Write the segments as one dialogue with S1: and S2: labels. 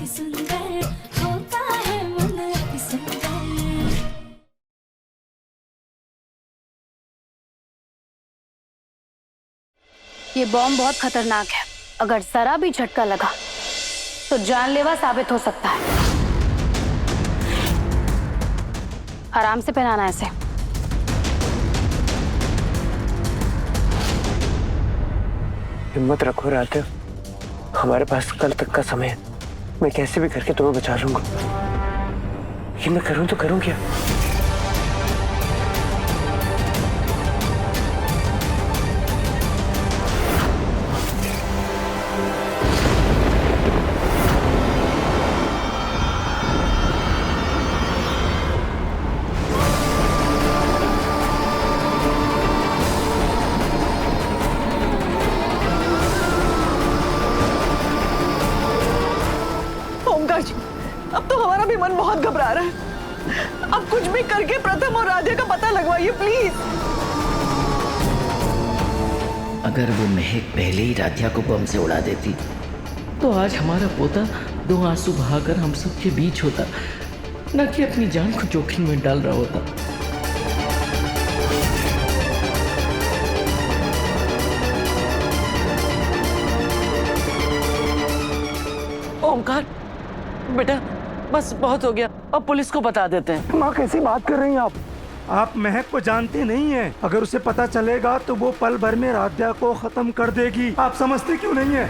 S1: अति सुंदर होता है मन अति सुंदर।
S2: ये बॉम्ब बहुत खतरनाक है। अगर जरा भी झटका लगा तो जानलेवा साबित हो सकता है। आराम से पहनाना ऐसे।
S3: हिम्मत रखो राधिका, हमारे पास कल तक का समय है। मैं कैसे भी करके तुम्हें बचा लूंगा। ये मैं करूं तो करूं क्या?
S4: ओमकार जी, अब तो हमारा भी मन बहुत घबरा रहा है। अब कुछ भी करके प्रथम और राधे का पता लगवाइए प्लीज।
S5: अगर वो महक पहले ही राधिया को बम से उड़ा देती तो आज हमारा पोता दो आंसू बहाकर हम सबके बीच होता, न कि अपनी जान को जोखिम में डाल रहा होता।
S4: ओमकार बेटा, बस बहुत हो गया, अब पुलिस को बता देते हैं।
S3: माँ कैसी बात कर रही हैं आप?
S6: आप महक को जानते नहीं हैं। अगर उसे पता चलेगा तो वो पल भर में राधिया को खत्म कर देगी। आप समझते क्यों नहीं है?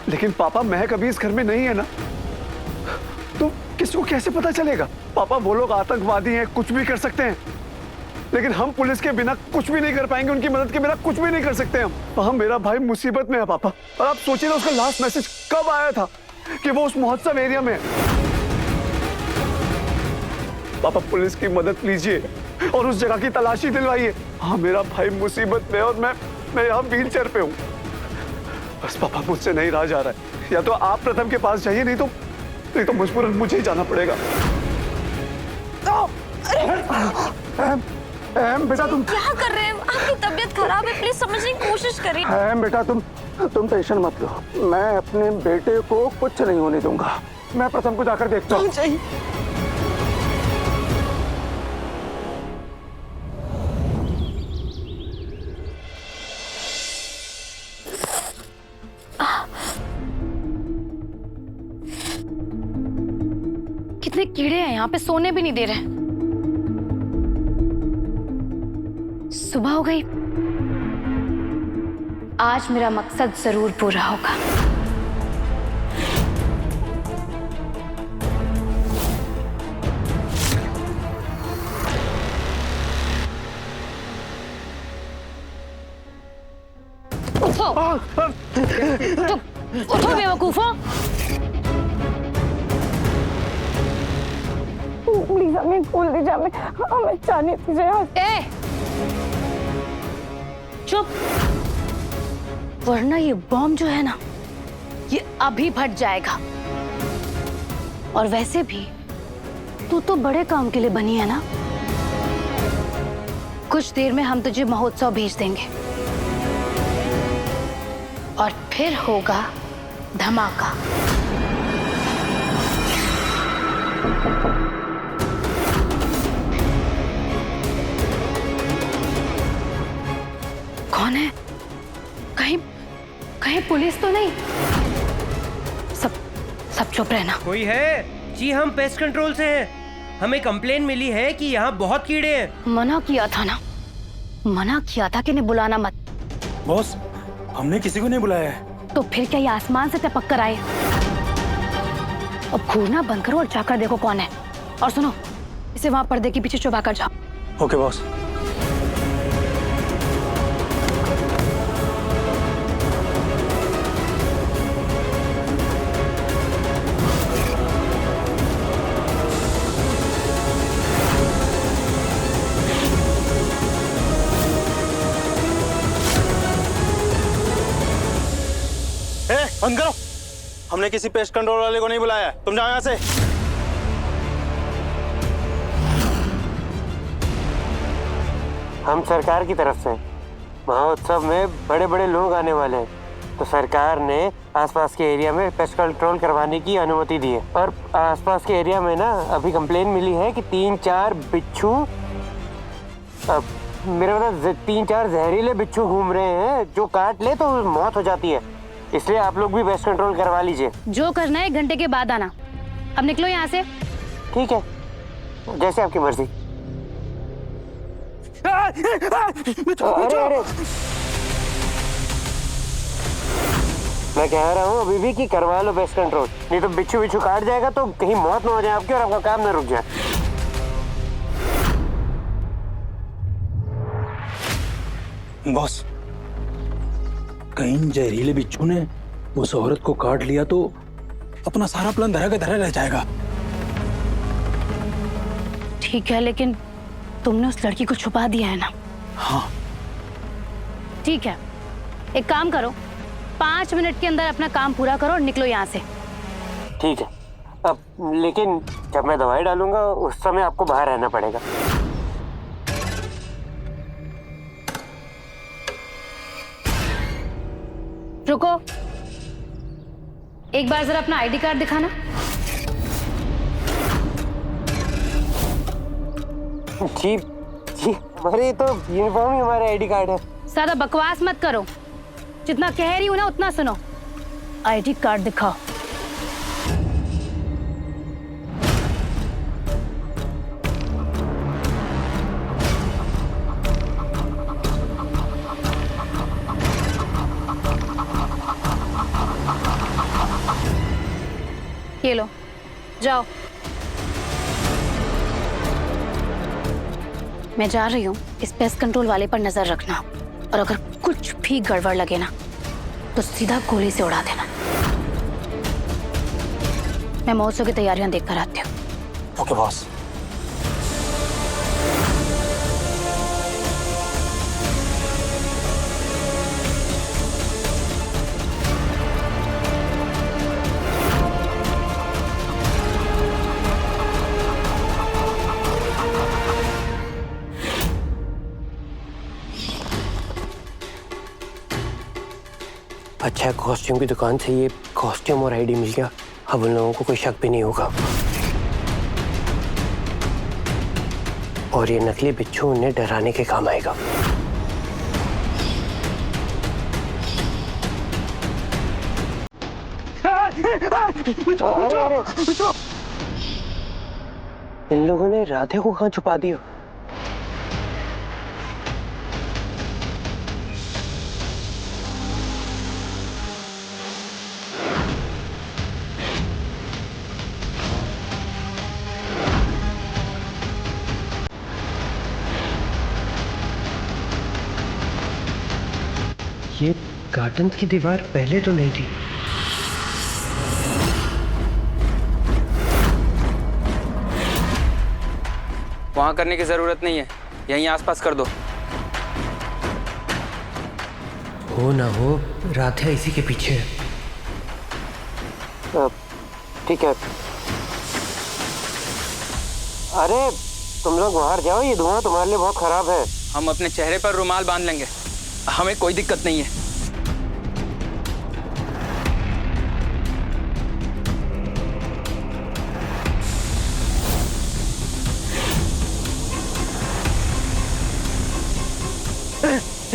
S7: लेकिन पापा, महक अभी इस घर में नहीं है ना, तो किसको कैसे पता चलेगा? पापा, वो लोग आतंकवादी हैं, कुछ भी कर सकते हैं, लेकिन हम पुलिस के बिना कुछ भी नहीं कर पाएंगे। उनकी मदद के बिना कुछ भी नहीं कर सकते हम। मेरा भाई मुसीबत में है पापा। और आप सोचिए ना, उसका लास्ट मैसेज कब आया था कि वो उस महोत्सव एरिया में है। पापा, पुलिस की मदद लीजिए और उस जगह की तलाशी दिलवाइए। हाँ, मेरा भाई मुसीबत में है और मैं यहाँ व्हील चेयर पे हूँ। बस पापा, मुझसे नहीं रहा जा रहा है। या तो आप प्रथम के पास जाइए, नहीं तो मजबूरन मुझे ही जाना पड़ेगा।
S3: बेटा तुम
S2: क्या कर रहे हैं? आपकी तबीयत खराब है, प्लीज समझने की कोशिश करिए।
S3: बेटा तुम टेंशन मत लो। मैं अपने बेटे को कुछ नहीं होने दूंगा। मैं प्रथम को जाकर देखता हूँ।
S2: कितने कीड़े हैं यहाँ पे, सोने भी नहीं दे रहे। सुबह हो गई, आज मेरा मकसद जरूर पूरा होगा। उठो, उठो बेवकूफो।
S8: प्लीज हमें खोल दीजिए, हमें जाने दीजिए।
S2: ए, चुप, वरना ये बॉम्ब जो है ना, ये अभी फट जाएगा। और वैसे भी तू तो बड़े काम के लिए बनी है ना। कुछ देर में हम तुझे महोत्सव भेज देंगे और फिर होगा धमाका। कौन है? कहीं पुलिस तो नहीं? सब चुप रहना।
S9: कोई है? जी, हम पेस्ट कंट्रोल से हैं। हमें कंप्लेन मिली है कि यहाँ बहुत कीड़े हैं।
S2: मना किया था ना, मना किया था कि नहीं बुलाना मत।
S6: बॉस, हमने किसी को नहीं बुलाया है।
S2: तो फिर क्या ये आसमान से टपक कर आए? अब घूरना बंद करो और जाकर देखो कौन है। और सुनो, इसे वहां पर्दे के पीछे छुपा कर जाओ।
S6: Okay boss.
S10: बंद करो, हमने किसी पेस्ट कंट्रोल वाले को नहीं बुलाया है। तुम जाओ यहाँ से।
S3: हम सरकार की तरफ से महोत्सव में बड़े बड़े लोग आने वाले हैं। तो सरकार ने आसपास के एरिया में पेस्ट कंट्रोल करवाने की अनुमति दी है। और आसपास के एरिया में ना अभी कंप्लेन मिली है कि 3-4 बिच्छू, मेरा मतलब 3-4 जहरीले बिच्छू घूम रहे हैं जो काट ले तो मौत हो जाती है। इसलिए आप लोग भी पेस्ट कंट्रोल करवा लीजिए।
S2: जो करना है 1 घंटे के बाद आना। अब निकलो यहाँ से।
S3: ठीक है, जैसे आपकी मर्जी। अरे मैं कह रहा हूँ अभी भी कि करवा लो पेस्ट कंट्रोल, नहीं तो बिच्छू बिच्छू काट जाएगा तो कहीं मौत ना हो जाए आपकी और आपका काम ना रुक जाए।
S10: बॉस, कहीं जहरीले बिच्छू ने उस औरत को काट लिया तो अपना सारा प्लान धरा का धरा रह जाएगा।
S2: ठीक है, लेकिन तुमने उस लड़की को छुपा दिया है ना?
S10: हाँ।
S2: ठीक है, एक काम करो, 5 मिनट के अंदर अपना काम पूरा करो और निकलो यहाँ से।
S3: ठीक है, अब लेकिन जब मैं दवाई डालूंगा उस समय आपको बाहर रहना पड़ेगा।
S2: रुको, एक बार जरा अपना आईडी कार्ड दिखाना।
S3: जी जी, हमारे तो यूनिफॉर्म ही हमारा आईडी कार्ड है।
S2: ज्यादा बकवास मत करो, जितना कह रही हूं ना उतना सुनो। आईडी कार्ड दिखाओ। ये लो, जाओ। मैं जा रही हूँ, इस पेस्ट कंट्रोल वाले पर नजर रखना और अगर कुछ भी गड़बड़ लगे ना तो सीधा गोली से उड़ा देना। मैं महोत्सव की तैयारियां देख कर आती हूँ।
S10: Okay boss.
S3: अच्छा, कॉस्ट्यूम की दुकान से ये कॉस्ट्यूम और आईडी मिल गया। अब उन लोगों को कोई शक भी नहीं होगा और ये नकली बिच्छू उन्हें डराने के काम आएगा। इन लोगों ने राधे को कहाँ छुपा दिया? ये गार्डन की दीवार पहले तो नहीं थी।
S11: वहां करने की जरूरत नहीं है, यहीं आसपास कर दो।
S3: हो ना हो, राधे इसी के पीछे है। ठीक है। अरे तुम लोग बाहर जाओ, ये धुआं तुम्हारे लिए बहुत खराब है।
S11: हम अपने चेहरे पर रुमाल बांध लेंगे, हमें कोई दिक्कत नहीं है।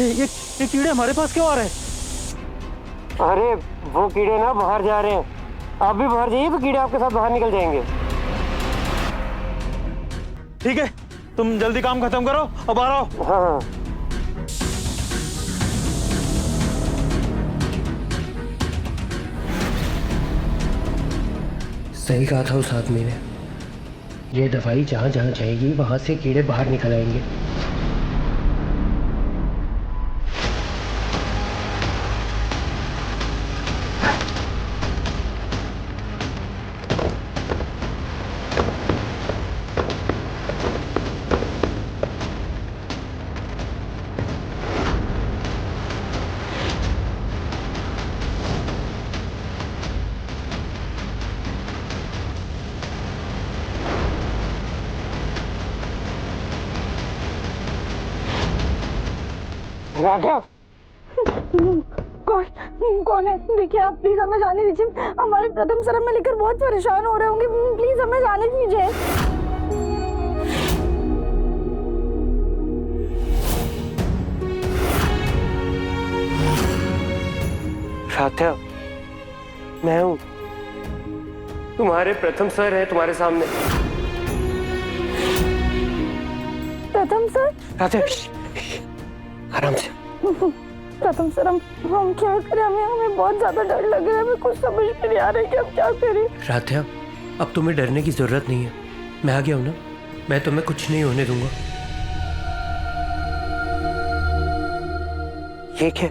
S10: ये कीड़े हमारे पास क्यों आ रहे हैं?
S3: अरे वो कीड़े ना बाहर जा रहे हैं, आप भी बाहर जाइए तो कीड़े आपके साथ बाहर निकल जाएंगे।
S10: ठीक है, तुम जल्दी काम खत्म करो और बाहर आओ।
S3: हाँ। सही कहा था उस आदमी ने, ये दवाई जहाँ जहाँ जाएगी वहां से कीड़े बाहर निकल आएंगे। राघव,
S8: कौन कौन है? देखिए आप प्लीज हमें जाने दीजिए, हमारे प्रथम सर हमें लेकर बहुत परेशान हो रहे होंगे, प्लीज हमें जाने दीजिए।
S3: राध्या, मैं हूं, तुम्हारे प्रथम सर है तुम्हारे सामने।
S8: प्रथम सर?
S3: राध्या, आराम से।
S8: प्रथम सर हम क्या करें? हमें बहुत ज्यादा डर लग रहा है, हमें कुछ समझ में नहीं आ रहा है कि हम क्या करें।
S9: राध्या, अब तुम्हें डरने की जरूरत नहीं है, मैं आ गया हूं ना, मैं तुम्हें कुछ नहीं होने दूंगा।
S3: ये क्या?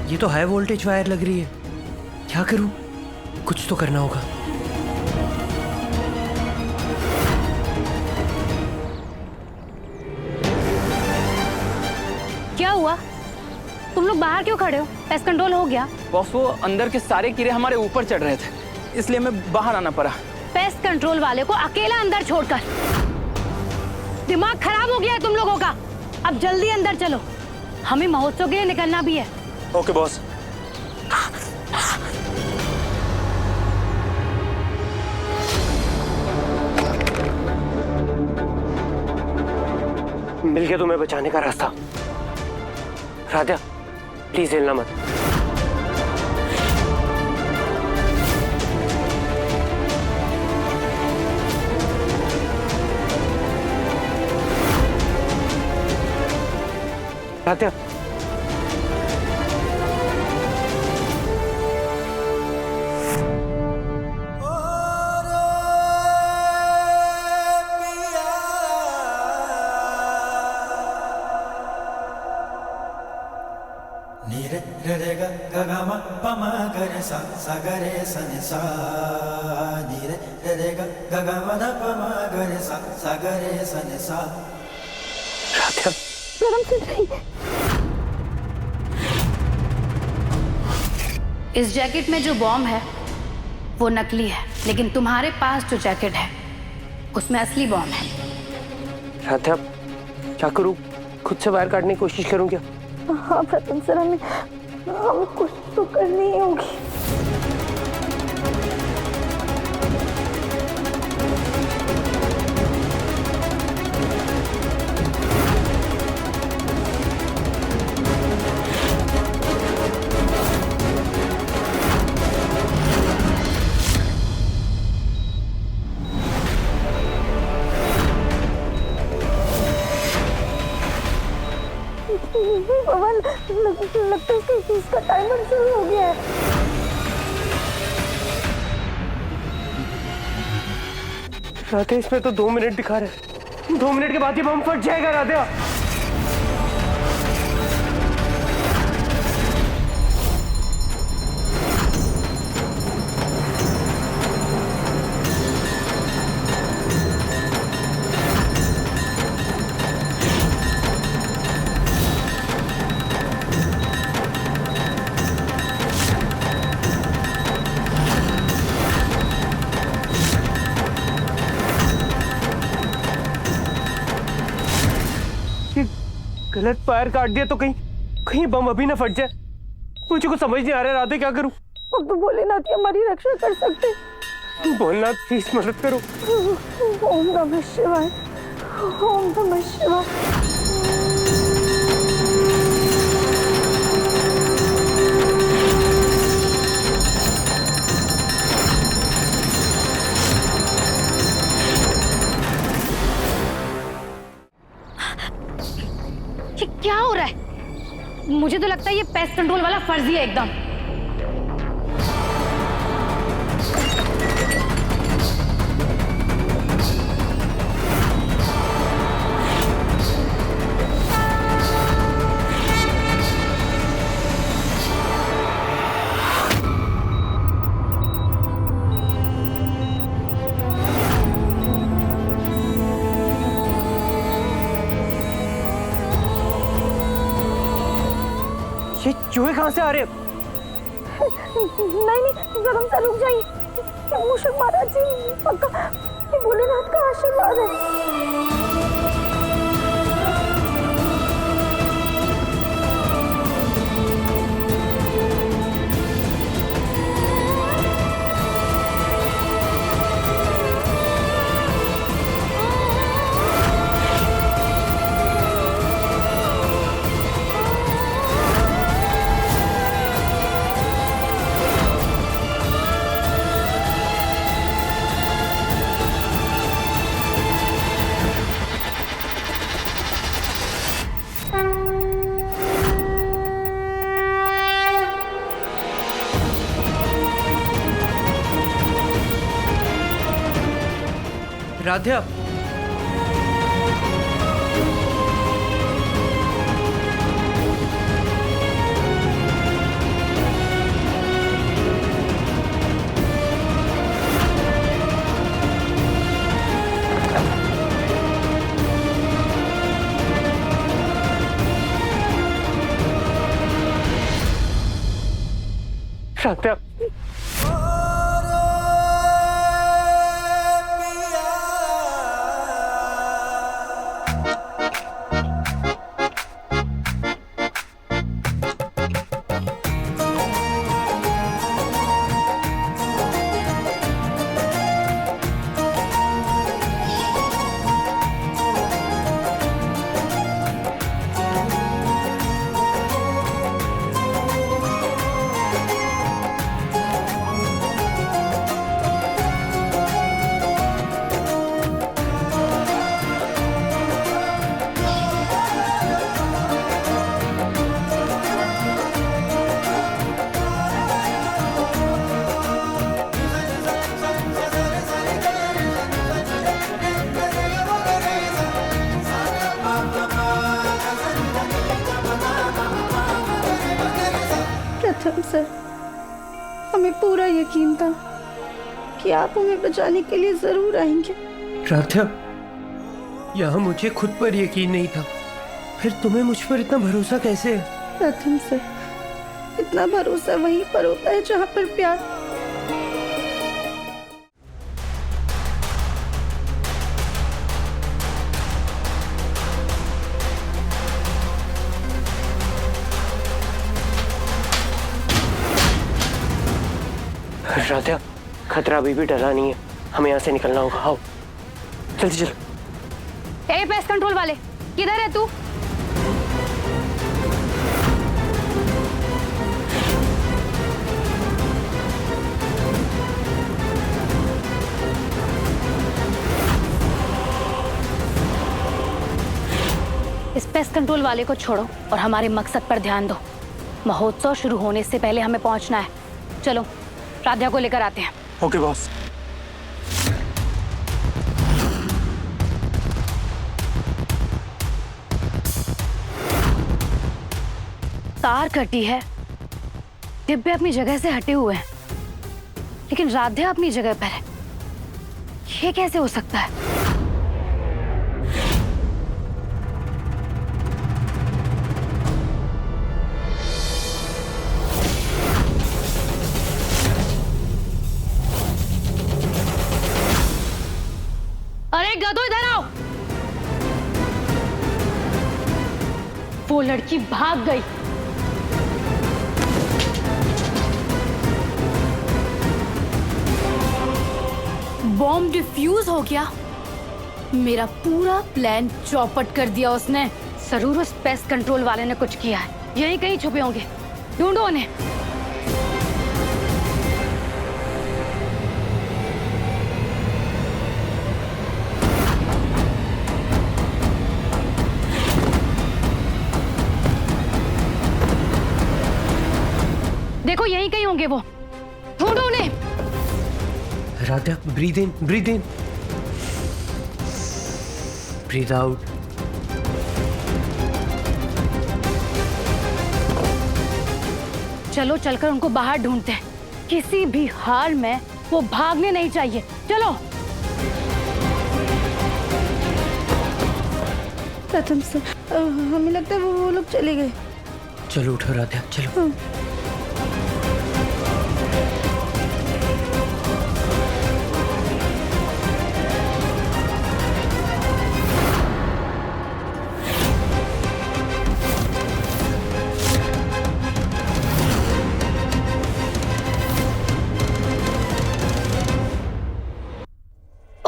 S9: ये तो हाई वोल्टेज वायर लग रही है, क्या करूं? कुछ तो करना होगा।
S2: क्या हुआ? तुम लोग बाहर क्यों खड़े हो? पेस्ट कंट्रोल हो गया?
S11: बॉस, वो अंदर के सारे कीड़े हमारे ऊपर चढ़ रहे थे, इसलिए हमें बाहर आना पड़ा।
S2: पेस्ट कंट्रोल वाले को अकेला अंदर छोड़कर दिमाग खराब हो गया है तुम लोगों का। अब जल्दी अंदर चलो, हमें महोत्सव के लिए निकलना भी है।
S10: Okay boss.
S3: मिल गया तुम्हें बचाने का रास्ता। राध्या, प्लीज हिलना मत। राध्या,
S2: इस जैकेट में जो बॉम्ब है वो नकली है, लेकिन तुम्हारे पास जो जैकेट है उसमें असली बॉम्ब है।
S3: राध्या, क्या करूं? खुद से वायर काटने की कोशिश करूं क्या?
S8: हाँ प्रथम सर, हमें कुछ तो करनी ही होगी। लगता है कि इसका टाइमर शुरू हो गया है।
S3: राध्या, इसमें तो 2 मिनट दिखा रहे हैं। 2 मिनट के बाद ये बम फट जाएगा राध्या। गलत फायर काट दिया तो कहीं बम अभी ना फट जाए। मुझे कुछ समझ नहीं आ रहा है राधे, क्या करूं?
S8: अब तो भोलेनाथ हमारी रक्षा कर सकते।
S3: भोलेनाथ प्लीज मदद करो।
S8: ओम नमः शिवाय, ओम नमः शिवाय।
S2: ये क्या हो रहा है? मुझे तो लगता है ये पेस्ट कंट्रोल वाला फर्जी है एकदम।
S3: ये चूहे कहां से आ रहे हैं?
S8: नहीं नहीं प्रथम सर रुक जाइए। मूषक महाराज जी पक्का ये भोलेनाथ का आशीर्वाद है।
S9: राध्या,
S3: राध्या,
S8: प्रथम सर हमें पूरा यकीन था कि आप हमें बचाने के लिए जरूर आएंगे।
S9: राध्या, यहाँ मुझे खुद पर यकीन नहीं था, फिर तुम्हें मुझ पर इतना भरोसा कैसे है?
S8: प्रथम सर इतना भरोसा वहीं पर होता है जहाँ पर प्यार।
S3: राध्या, खतरा अभी भी डरा नहीं है, हमें यहाँ से निकलना होगा। आओ जल्दी चलो।
S2: ए पेस्ट कंट्रोल वाले, किधर है तू? इस पेस्ट कंट्रोल वाले को छोड़ो और हमारे मकसद पर ध्यान दो। महोत्सव शुरू होने से पहले हमें पहुंचना है। चलो राध्या को लेकर आते हैं।
S10: Okay boss.
S2: तार कटी है, डिब्बे अपनी जगह से हटे हुए हैं, लेकिन राध्या अपनी जगह पर है। ये कैसे हो सकता है? अरे गधो इधर आओ। वो लड़की भाग गई। बॉम्ब डिफ्यूज हो गया। मेरा पूरा प्लान चौपट कर दिया उसने। जरूर उस पेस्ट कंट्रोल वाले ने कुछ किया है। यहीं कहीं छुपे होंगे, ढूंढो उन्हें। देखो यहीं कहीं होंगे वो, ढूंढो उन्हें।
S9: Radha, breathe in, breathe in, breathe out.
S2: चलो चलकर उनको बाहर ढूंढते हैं। किसी भी हाल में वो भागने नहीं चाहिए। चलो।
S8: प्रथम से हमें लगता है वो लोग चले गए।
S9: चलो उठो राधा, चलो।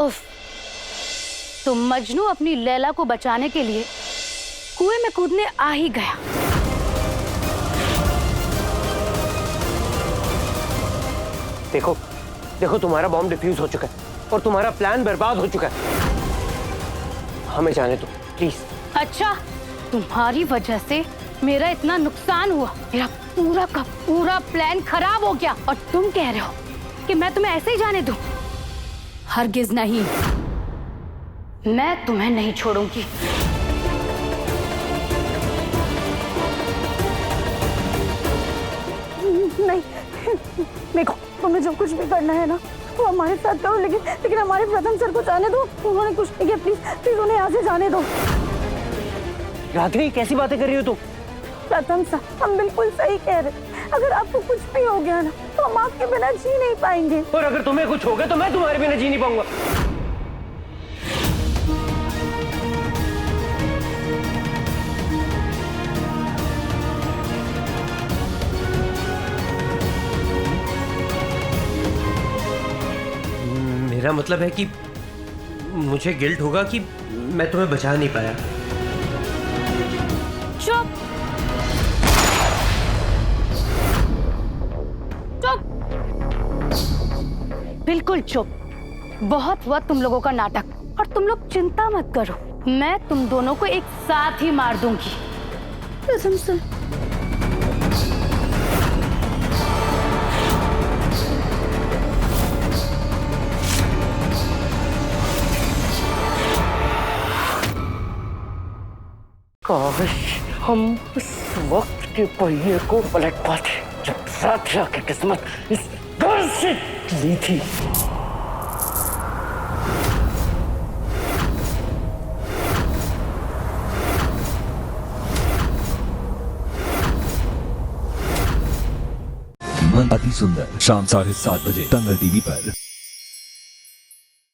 S2: उफ, तो मजनू अपनी लैला को बचाने के लिए कुएं में कूदने आ ही गया।
S3: देखो देखो, तुम्हारा बॉम्ब डिफ्यूज हो चुका है और तुम्हारा प्लान बर्बाद हो चुका है। हमें जाने दो प्लीज।
S2: अच्छा, तुम्हारी वजह से मेरा इतना नुकसान हुआ, मेरा पूरा का पूरा प्लान खराब हो गया, और तुम कह रहे हो कि मैं तुम्हें ऐसे ही जाने दूं? हरगिज नहीं, मैं तुम्हें नहीं छोड़ूंगी।
S8: नहीं, देखो तुम्हें जो कुछ भी करना है ना वो हमारे साथ करो, लेकिन हमारे प्रथम सर को जाने दो। उन्होंने कुछ नहीं किया, प्लीज प्लीज उन्हें यहाँ से जाने दो।
S3: रात्रि, कैसी बातें कर रही हो तुम?
S8: प्रथम सर, हम बिल्कुल सही कह रहे। अगर आपको कुछ भी हो गया ना तो हम आपके बिना जी नहीं पाएंगे।
S3: और अगर तुम्हें कुछ हो गया तो मैं तुम्हारे बिना जी नहीं पाऊंगा।
S9: मेरा मतलब है कि मुझे गिल्ट होगा कि मैं तुम्हें बचा नहीं पाया।
S2: चुप चुप, बिल्कुल चुप। बहुत हुआ तुम लोगों का नाटक, और तुम लोग चिंता मत करो, मैं तुम दोनों को एक साथ ही मार दूंगी।
S8: प्रथम सर,
S3: काश हम उस वक्त के पहिए को पलट पाते जब राधिका की किस्मत इस दर से ली थी।
S12: मन अति सुंदर, शाम 7:30 बजे दंगल टीवी पर।